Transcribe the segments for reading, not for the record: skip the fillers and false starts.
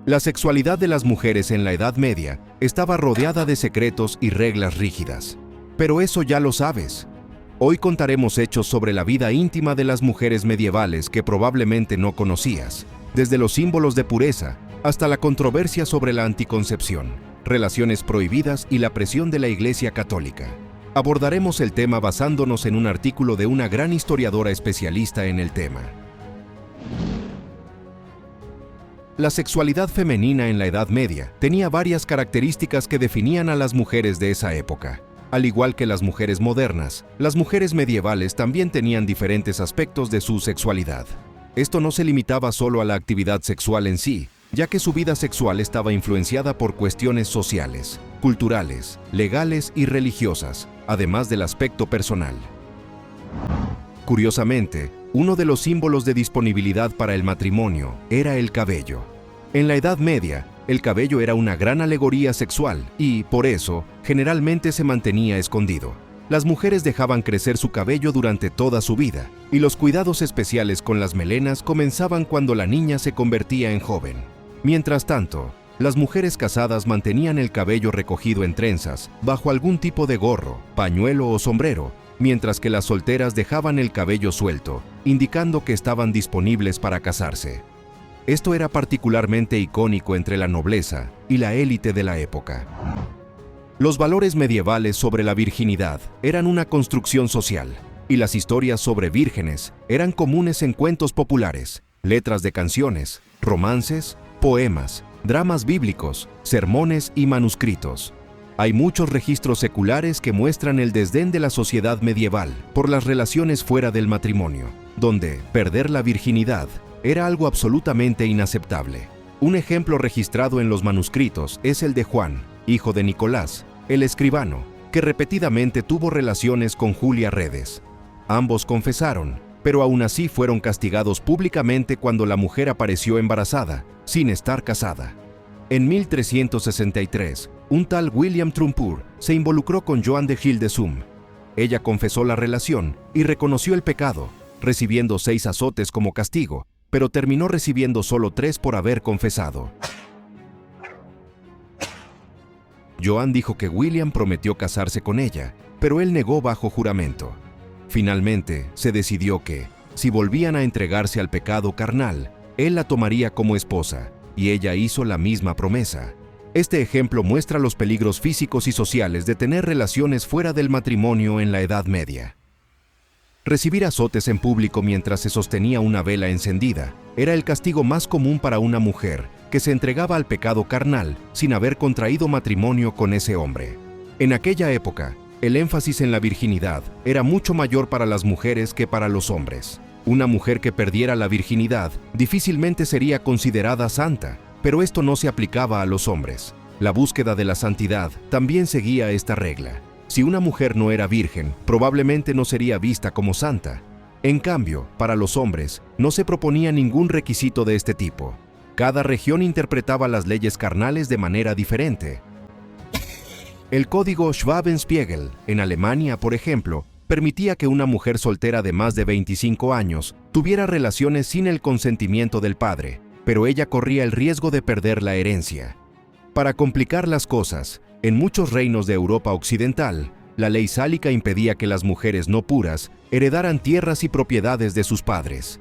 La sexualidad de las mujeres en la Edad Media estaba rodeada de secretos y reglas rígidas. Pero eso ya lo sabes. Hoy contaremos hechos sobre la vida íntima de las mujeres medievales que probablemente no conocías, desde los símbolos de pureza hasta la controversia sobre la anticoncepción, relaciones prohibidas y la presión de la Iglesia Católica. Abordaremos el tema basándonos en un artículo de una gran historiadora especialista en el tema. La sexualidad femenina en la Edad Media tenía varias características que definían a las mujeres de esa época. Al igual que las mujeres modernas, las mujeres medievales también tenían diferentes aspectos de su sexualidad. Esto no se limitaba solo a la actividad sexual en sí, ya que su vida sexual estaba influenciada por cuestiones sociales, culturales, legales y religiosas, además del aspecto personal. Curiosamente, uno de los símbolos de disponibilidad para el matrimonio era el cabello. En la Edad Media, el cabello era una gran alegoría sexual y, por eso, generalmente se mantenía escondido. Las mujeres dejaban crecer su cabello durante toda su vida, y los cuidados especiales con las melenas comenzaban cuando la niña se convertía en joven. Mientras tanto, las mujeres casadas mantenían el cabello recogido en trenzas, bajo algún tipo de gorro, pañuelo o sombrero, mientras que las solteras dejaban el cabello suelto, indicando que estaban disponibles para casarse. Esto era particularmente icónico entre la nobleza y la élite de la época. Los valores medievales sobre la virginidad eran una construcción social, y las historias sobre vírgenes eran comunes en cuentos populares, letras de canciones, romances, poemas, dramas bíblicos, sermones y manuscritos. Hay muchos registros seculares que muestran el desdén de la sociedad medieval por las relaciones fuera del matrimonio, donde perder la virginidad era algo absolutamente inaceptable. Un ejemplo registrado en los manuscritos es el de Juan, hijo de Nicolás, el escribano, que repetidamente tuvo relaciones con Julia Redes. Ambos confesaron, pero aún así fueron castigados públicamente cuando la mujer apareció embarazada, sin estar casada. En 1363, un tal William Trumpur se involucró con Joan de Hildesum. Ella confesó la relación y reconoció el pecado, recibiendo 6 azotes como castigo, pero terminó recibiendo solo 3 por haber confesado. Joan dijo que William prometió casarse con ella, pero él negó bajo juramento. Finalmente, se decidió que, si volvían a entregarse al pecado carnal, él la tomaría como esposa, y ella hizo la misma promesa. Este ejemplo muestra los peligros físicos y sociales de tener relaciones fuera del matrimonio en la Edad Media. Recibir azotes en público mientras se sostenía una vela encendida era el castigo más común para una mujer que se entregaba al pecado carnal sin haber contraído matrimonio con ese hombre. En aquella época, el énfasis en la virginidad era mucho mayor para las mujeres que para los hombres. Una mujer que perdiera la virginidad difícilmente sería considerada santa, pero esto no se aplicaba a los hombres. La búsqueda de la santidad también seguía esta regla. Si una mujer no era virgen, probablemente no sería vista como santa. En cambio, para los hombres, no se proponía ningún requisito de este tipo. Cada región interpretaba las leyes carnales de manera diferente. El código Schwabenspiegel, en Alemania, por ejemplo, permitía que una mujer soltera de más de 25 años tuviera relaciones sin el consentimiento del padre, pero ella corría el riesgo de perder la herencia. Para complicar las cosas, en muchos reinos de Europa occidental, la ley sálica impedía que las mujeres no puras heredaran tierras y propiedades de sus padres.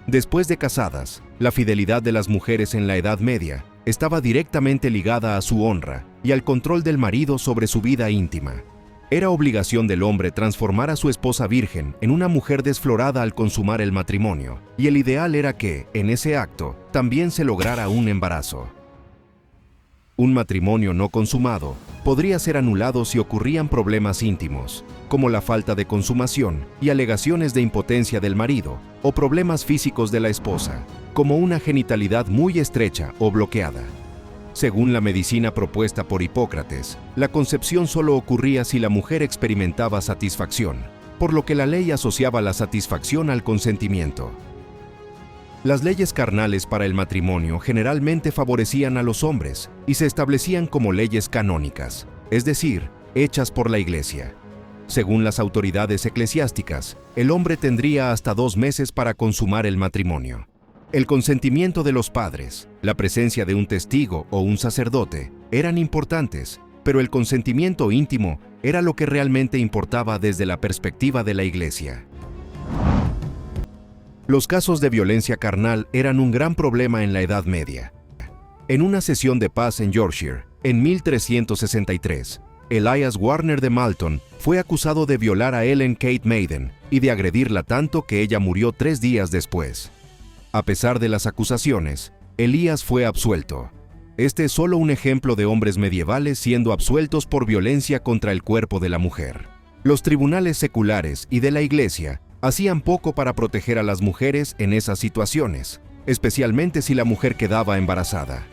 Después de casadas, la fidelidad de las mujeres en la Edad Media estaba directamente ligada a su honra y al control del marido sobre su vida íntima. Era obligación del hombre transformar a su esposa virgen en una mujer desflorada al consumar el matrimonio, y el ideal era que, en ese acto, también se lograra un embarazo. Un matrimonio no consumado podría ser anulado si ocurrían problemas íntimos, como la falta de consumación y alegaciones de impotencia del marido, o problemas físicos de la esposa, como una genitalidad muy estrecha o bloqueada. Según la medicina propuesta por Hipócrates, la concepción solo ocurría si la mujer experimentaba satisfacción, por lo que la ley asociaba la satisfacción al consentimiento. Las leyes carnales para el matrimonio generalmente favorecían a los hombres y se establecían como leyes canónicas, es decir, hechas por la Iglesia. Según las autoridades eclesiásticas, el hombre tendría hasta 2 meses para consumar el matrimonio. El consentimiento de los padres, la presencia de un testigo o un sacerdote eran importantes, pero el consentimiento íntimo era lo que realmente importaba desde la perspectiva de la Iglesia. Los casos de violencia carnal eran un gran problema en la Edad Media. En una sesión de paz en Yorkshire, en 1363, Elias Warner de Malton fue acusado de violar a Ellen Kate Maiden y de agredirla tanto que ella murió 3 días después. A pesar de las acusaciones, Elías fue absuelto. Este es solo un ejemplo de hombres medievales siendo absueltos por violencia contra el cuerpo de la mujer. Los tribunales seculares y de la Iglesia hacían poco para proteger a las mujeres en esas situaciones, especialmente si la mujer quedaba embarazada.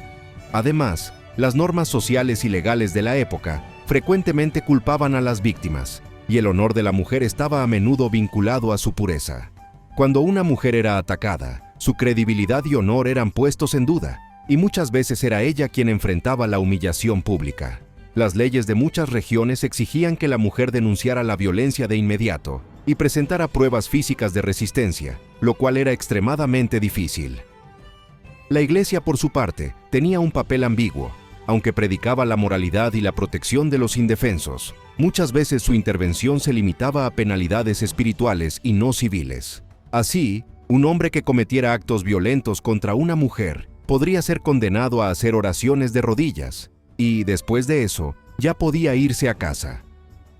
Además, las normas sociales y legales de la época frecuentemente culpaban a las víctimas, y el honor de la mujer estaba a menudo vinculado a su pureza. Cuando una mujer era atacada, su credibilidad y honor eran puestos en duda, y muchas veces era ella quien enfrentaba la humillación pública. Las leyes de muchas regiones exigían que la mujer denunciara la violencia de inmediato y presentara pruebas físicas de resistencia, lo cual era extremadamente difícil. La Iglesia, por su parte, tenía un papel ambiguo. Aunque predicaba la moralidad y la protección de los indefensos, muchas veces su intervención se limitaba a penalidades espirituales y no civiles. Así, un hombre que cometiera actos violentos contra una mujer podría ser condenado a hacer oraciones de rodillas, y después de eso, ya podía irse a casa.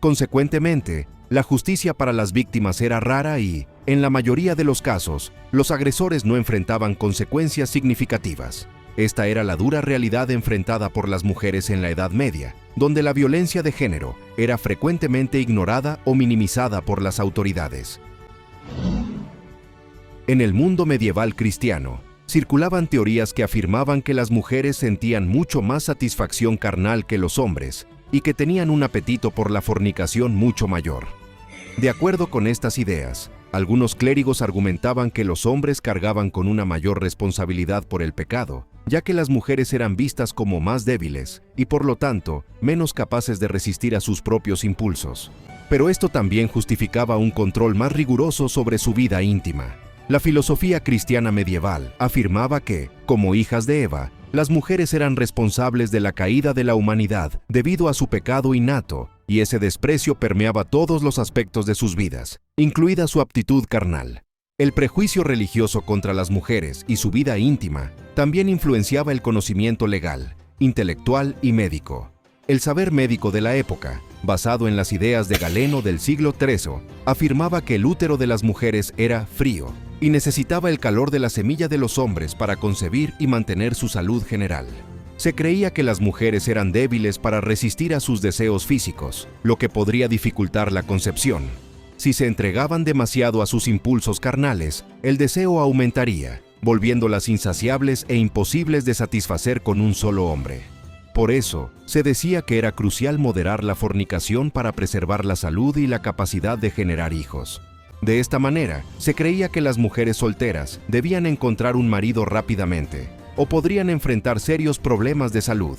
Consecuentemente, la justicia para las víctimas era rara y, en la mayoría de los casos, los agresores no enfrentaban consecuencias significativas. Esta era la dura realidad enfrentada por las mujeres en la Edad Media, donde la violencia de género era frecuentemente ignorada o minimizada por las autoridades. En el mundo medieval cristiano, circulaban teorías que afirmaban que las mujeres sentían mucho más satisfacción carnal que los hombres y que tenían un apetito por la fornicación mucho mayor. De acuerdo con estas ideas, algunos clérigos argumentaban que los hombres cargaban con una mayor responsabilidad por el pecado, ya que las mujeres eran vistas como más débiles y por lo tanto menos capaces de resistir a sus propios impulsos. Pero esto también justificaba un control más riguroso sobre su vida íntima. La filosofía cristiana medieval afirmaba que, como hijas de Eva, las mujeres eran responsables de la caída de la humanidad debido a su pecado innato, y ese desprecio permeaba todos los aspectos de sus vidas, incluida su aptitud carnal. El prejuicio religioso contra las mujeres y su vida íntima también influenciaba el conocimiento legal, intelectual y médico. El saber médico de la época, basado en las ideas de Galeno del siglo III, afirmaba que el útero de las mujeres era frío y necesitaba el calor de la semilla de los hombres para concebir y mantener su salud general. Se creía que las mujeres eran débiles para resistir a sus deseos físicos, lo que podría dificultar la concepción. Si se entregaban demasiado a sus impulsos carnales, el deseo aumentaría, volviéndolas insaciables e imposibles de satisfacer con un solo hombre. Por eso, se decía que era crucial moderar la fornicación para preservar la salud y la capacidad de generar hijos. De esta manera, se creía que las mujeres solteras debían encontrar un marido rápidamente, o podrían enfrentar serios problemas de salud.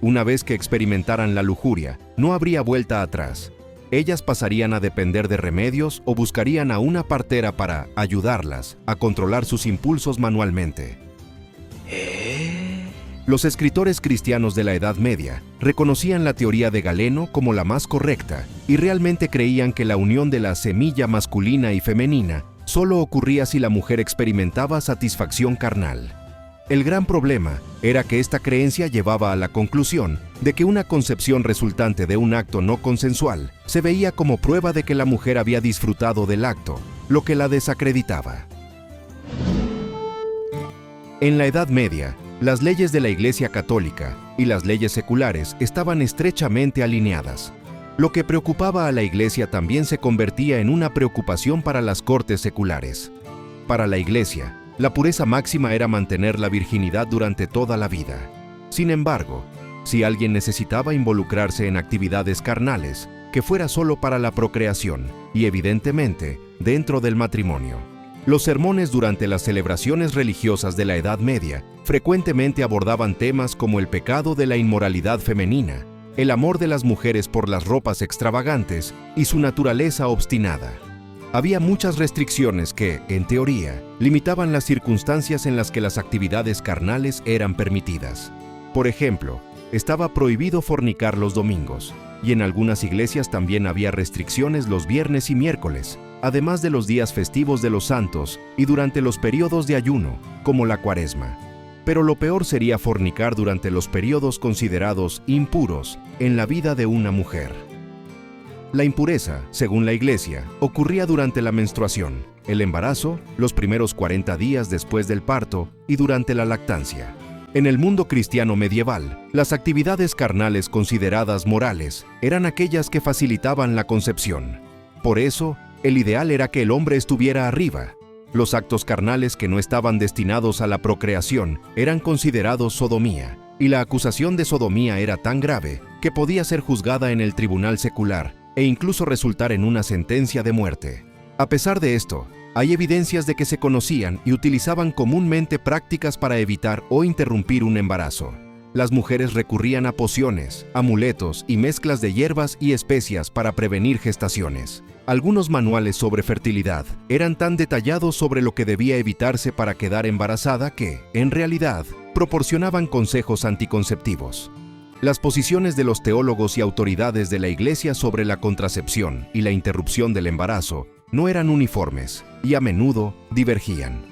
Una vez que experimentaran la lujuria, no habría vuelta atrás. Ellas pasarían a depender de remedios o buscarían a una partera para ayudarlas a controlar sus impulsos manualmente. Los escritores cristianos de la Edad Media reconocían la teoría de Galeno como la más correcta y realmente creían que la unión de la semilla masculina y femenina solo ocurría si la mujer experimentaba satisfacción carnal. El gran problema era que esta creencia llevaba a la conclusión de que una concepción resultante de un acto no consensual se veía como prueba de que la mujer había disfrutado del acto, lo que la desacreditaba. En la Edad Media, las leyes de la Iglesia Católica y las leyes seculares estaban estrechamente alineadas. Lo que preocupaba a la Iglesia también se convertía en una preocupación para las cortes seculares. Para la Iglesia, la pureza máxima era mantener la virginidad durante toda la vida. Sin embargo, si alguien necesitaba involucrarse en actividades carnales, que fuera solo para la procreación y, evidentemente, dentro del matrimonio. Los sermones durante las celebraciones religiosas de la Edad Media frecuentemente abordaban temas como el pecado de la inmoralidad femenina, el amor de las mujeres por las ropas extravagantes y su naturaleza obstinada. Había muchas restricciones que, en teoría, limitaban las circunstancias en las que las actividades carnales eran permitidas. Por ejemplo, estaba prohibido fornicar los domingos, y en algunas iglesias también había restricciones los viernes y miércoles, además de los días festivos de los santos y durante los periodos de ayuno, como la Cuaresma. Pero lo peor sería fornicar durante los periodos considerados impuros en la vida de una mujer. La impureza, según la Iglesia, ocurría durante la menstruación, el embarazo, los primeros 40 días después del parto y durante la lactancia. En el mundo cristiano medieval, las actividades carnales consideradas morales eran aquellas que facilitaban la concepción. Por eso, el ideal era que el hombre estuviera arriba. Los actos carnales que no estaban destinados a la procreación eran considerados sodomía, y la acusación de sodomía era tan grave que podía ser juzgada en el tribunal secular e incluso resultar en una sentencia de muerte. A pesar de esto, hay evidencias de que se conocían y utilizaban comúnmente prácticas para evitar o interrumpir un embarazo. Las mujeres recurrían a pociones, amuletos y mezclas de hierbas y especias para prevenir gestaciones. Algunos manuales sobre fertilidad eran tan detallados sobre lo que debía evitarse para quedar embarazada que, en realidad, proporcionaban consejos anticonceptivos. Las posiciones de los teólogos y autoridades de la Iglesia sobre la contracepción y la interrupción del embarazo no eran uniformes y a menudo divergían.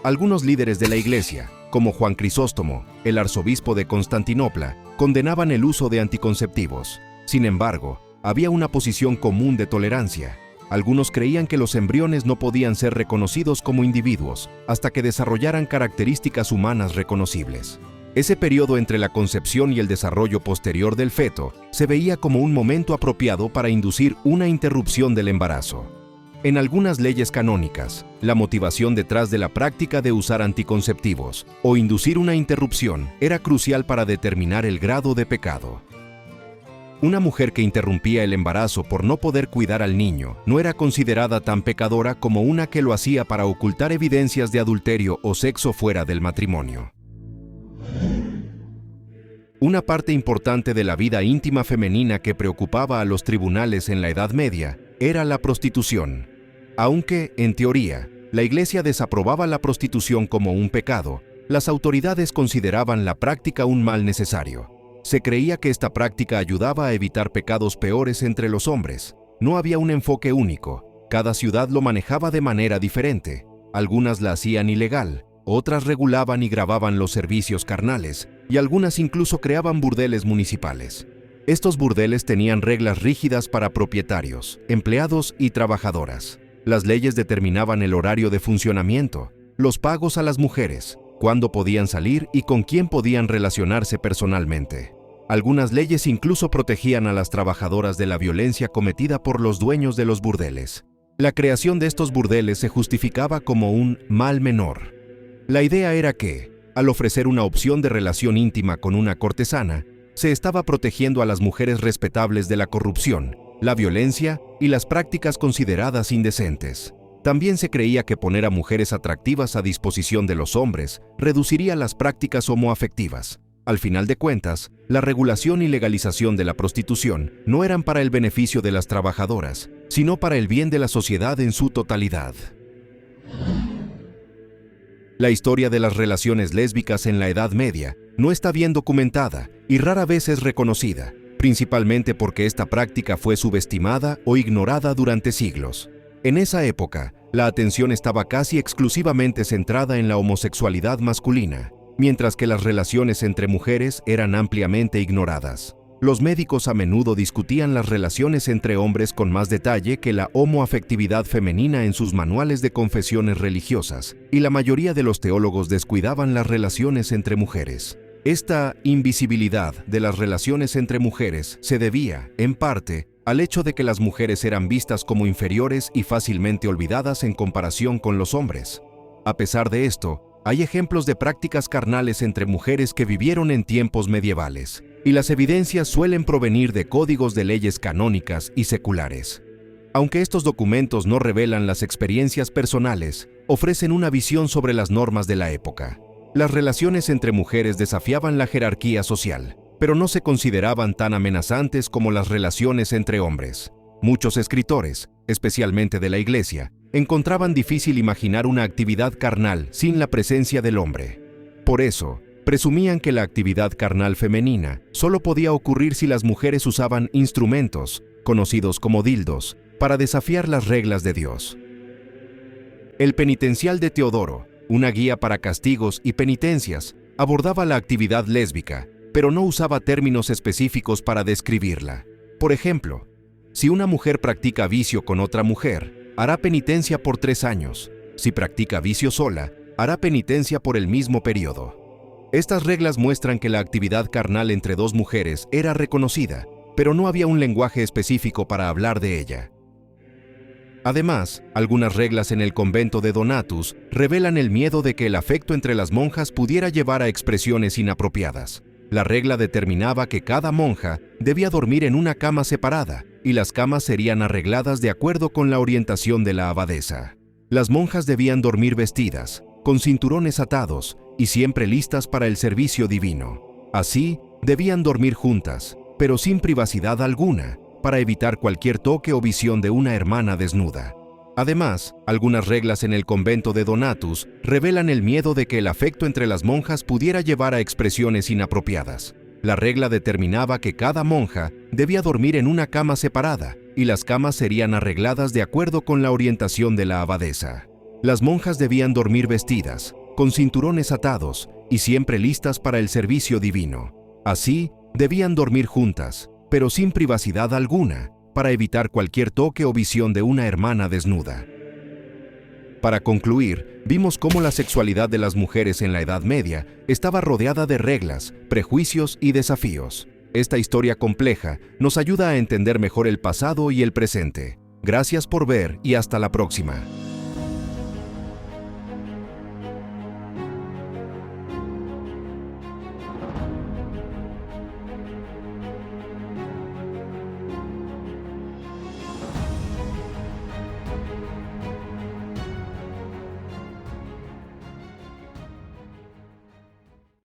Algunos líderes de la Iglesia, como Juan Crisóstomo, el arzobispo de Constantinopla, condenaban el uso de anticonceptivos. Sin embargo, había una posición común de tolerancia. Algunos creían que los embriones no podían ser reconocidos como individuos hasta que desarrollaran características humanas reconocibles. Ese periodo entre la concepción y el desarrollo posterior del feto se veía como un momento apropiado para inducir una interrupción del embarazo. En algunas leyes canónicas, la motivación detrás de la práctica de usar anticonceptivos o inducir una interrupción era crucial para determinar el grado de pecado. Una mujer que interrumpía el embarazo por no poder cuidar al niño no era considerada tan pecadora como una que lo hacía para ocultar evidencias de adulterio o sexo fuera del matrimonio. Una parte importante de la vida íntima femenina que preocupaba a los tribunales en la Edad Media era la prostitución. Aunque, en teoría, la Iglesia desaprobaba la prostitución como un pecado, las autoridades consideraban la práctica un mal necesario. Se creía que esta práctica ayudaba a evitar pecados peores entre los hombres. No había un enfoque único. Cada ciudad lo manejaba de manera diferente. Algunas la hacían ilegal, otras regulaban y grababan los servicios carnales, y algunas incluso creaban burdeles municipales. Estos burdeles tenían reglas rígidas para propietarios, empleados y trabajadoras. Las leyes determinaban el horario de funcionamiento, los pagos a las mujeres, cuándo podían salir y con quién podían relacionarse personalmente. Algunas leyes incluso protegían a las trabajadoras de la violencia cometida por los dueños de los burdeles. La creación de estos burdeles se justificaba como un mal menor. La idea era que, al ofrecer una opción de relación íntima con una cortesana, se estaba protegiendo a las mujeres respetables de la corrupción, la violencia y las prácticas consideradas indecentes. También se creía que poner a mujeres atractivas a disposición de los hombres reduciría las prácticas homoafectivas. Al final de cuentas, la regulación y legalización de la prostitución no eran para el beneficio de las trabajadoras, sino para el bien de la sociedad en su totalidad. La historia de las relaciones lésbicas en la Edad Media no está bien documentada y rara vez es reconocida, principalmente porque esta práctica fue subestimada o ignorada durante siglos. En esa época, la atención estaba casi exclusivamente centrada en la homosexualidad masculina, mientras que las relaciones entre mujeres eran ampliamente ignoradas. Los médicos a menudo discutían las relaciones entre hombres con más detalle que la homoafectividad femenina en sus manuales de confesiones religiosas, y la mayoría de los teólogos descuidaban las relaciones entre mujeres. Esta invisibilidad de las relaciones entre mujeres se debía, en parte, al hecho de que las mujeres eran vistas como inferiores y fácilmente olvidadas en comparación con los hombres. A pesar de esto, hay ejemplos de prácticas carnales entre mujeres que vivieron en tiempos medievales, y las evidencias suelen provenir de códigos de leyes canónicas y seculares. Aunque estos documentos no revelan las experiencias personales, ofrecen una visión sobre las normas de la época. Las relaciones entre mujeres desafiaban la jerarquía social, pero no se consideraban tan amenazantes como las relaciones entre hombres. Muchos escritores, especialmente de la Iglesia, encontraban difícil imaginar una actividad carnal sin la presencia del hombre. Por eso, presumían que la actividad carnal femenina solo podía ocurrir si las mujeres usaban instrumentos, conocidos como dildos, para desafiar las reglas de Dios. El penitencial de Teodoro, una guía para castigos y penitencias, abordaba la actividad lésbica, pero no usaba términos específicos para describirla. Por ejemplo, si una mujer practica vicio con otra mujer, hará penitencia por 3 años. Si practica vicio sola, hará penitencia por el mismo periodo. Estas reglas muestran que la actividad carnal entre 2 mujeres era reconocida, pero no había un lenguaje específico para hablar de ella. Además, algunas reglas en el convento de Donatus revelan el miedo de que el afecto entre las monjas pudiera llevar a expresiones inapropiadas. La regla determinaba que cada monja debía dormir en una cama separada y las camas serían arregladas de acuerdo con la orientación de la abadesa. Las monjas debían dormir vestidas, con cinturones atados y siempre listas para el servicio divino. Así, debían dormir juntas, pero sin privacidad alguna, para evitar cualquier toque o visión de una hermana desnuda. Además, algunas reglas en el convento de Donatus revelan el miedo de que el afecto entre las monjas pudiera llevar a expresiones inapropiadas. La regla determinaba que cada monja debía dormir en una cama separada y las camas serían arregladas de acuerdo con la orientación de la abadesa. Las monjas debían dormir vestidas, con cinturones atados y siempre listas para el servicio divino. Así, debían dormir juntas, pero sin privacidad alguna, para evitar cualquier toque o visión de una hermana desnuda. Para concluir, vimos cómo la sexualidad de las mujeres en la Edad Media estaba rodeada de reglas, prejuicios y desafíos. Esta historia compleja nos ayuda a entender mejor el pasado y el presente. Gracias por ver y hasta la próxima.